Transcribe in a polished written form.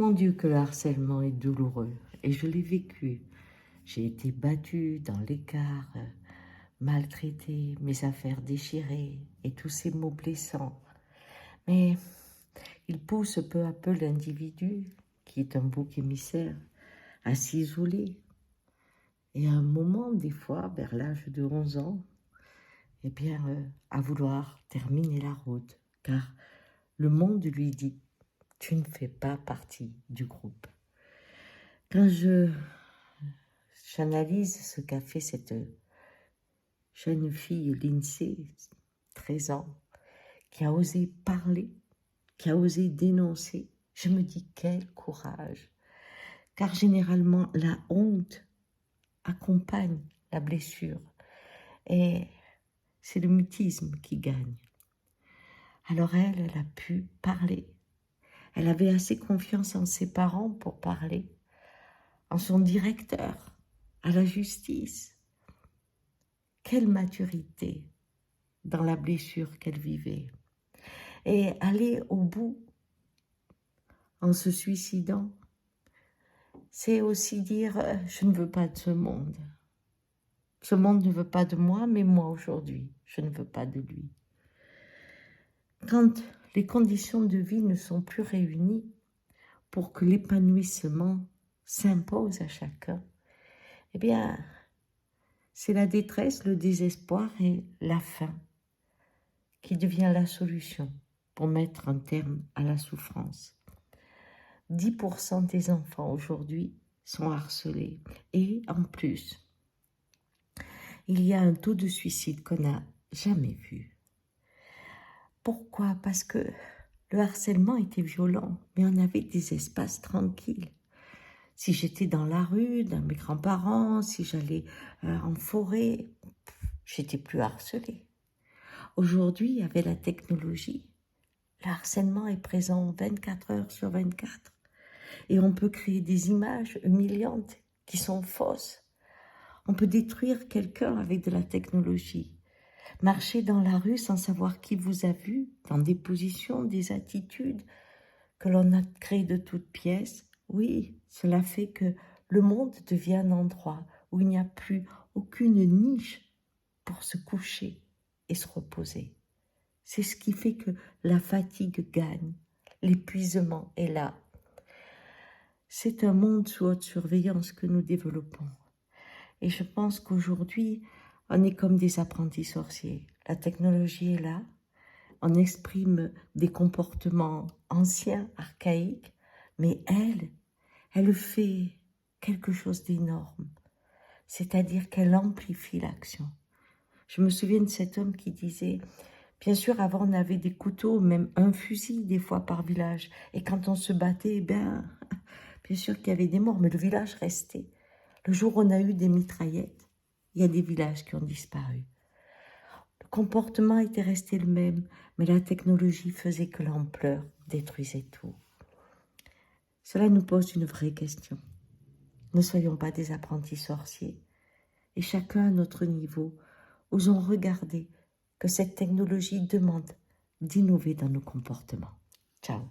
Mon Dieu, que le harcèlement est douloureux. Et je l'ai vécu. J'ai été battue dans l'écart, maltraitée, mes affaires déchirées et tous ces mots blessants. Mais il pousse peu à peu l'individu, qui est un bouc émissaire, à s'isoler. Et à un moment, des fois, vers l'âge de 11 ans, eh bien, à vouloir terminer la route, car le monde lui dit « tu ne fais pas partie du groupe ». Quand j'analyse ce qu'a fait cette jeune fille, Lindsay, 13 ans, qui a osé parler, qui a osé dénoncer, je me dis quel courage. Car généralement, la honte accompagne la blessure. Et c'est le mutisme qui gagne. Alors elle a pu parler. Elle avait assez confiance en ses parents pour parler, en son directeur, à la justice. Quelle maturité dans la blessure qu'elle vivait. Et aller au bout en se suicidant, c'est aussi dire « je ne veux pas de ce monde ». Ce monde ne veut pas de moi, mais moi aujourd'hui, je ne veux pas de lui. Quand les conditions de vie ne sont plus réunies pour que l'épanouissement s'impose à chacun, eh bien, c'est la détresse, le désespoir et la faim qui devient la solution pour mettre un terme à la souffrance. 10% des enfants aujourd'hui sont harcelés et en plus, il y a un taux de suicide qu'on n'a jamais vu. Pourquoi? Parce que le harcèlement était violent, mais on avait des espaces tranquilles. Si j'étais dans la rue, dans mes grands-parents, si j'allais en forêt, j'étais plus harcelée. Aujourd'hui, avec la technologie, le harcèlement est présent 24 heures sur 24. Et on peut créer des images humiliantes qui sont fausses. On peut détruire quelqu'un avec de la technologie. Marcher dans la rue sans savoir qui vous a vu, dans des positions, des attitudes que l'on a créées de toutes pièces. Oui, cela fait que le monde devient un endroit où il n'y a plus aucune niche pour se coucher et se reposer. C'est ce qui fait que la fatigue gagne, l'épuisement est là. C'est un monde sous haute surveillance que nous développons. Et je pense qu'aujourd'hui, on est comme des apprentis sorciers. La technologie est là, on exprime des comportements anciens, archaïques, mais elle fait quelque chose d'énorme. C'est-à-dire qu'elle amplifie l'action. Je me souviens de cet homme qui disait, bien sûr, avant on avait des couteaux, même un fusil des fois par village. Et quand on se battait, bien sûr qu'il y avait des morts, mais le village restait. Le jour où on a eu des mitraillettes, il y a des villages qui ont disparu. Le comportement était resté le même, mais la technologie faisait que l'ampleur détruisait tout. Cela nous pose une vraie question. Ne soyons pas des apprentis sorciers. Et chacun à notre niveau, osons regarder que cette technologie demande d'innover dans nos comportements. Ciao.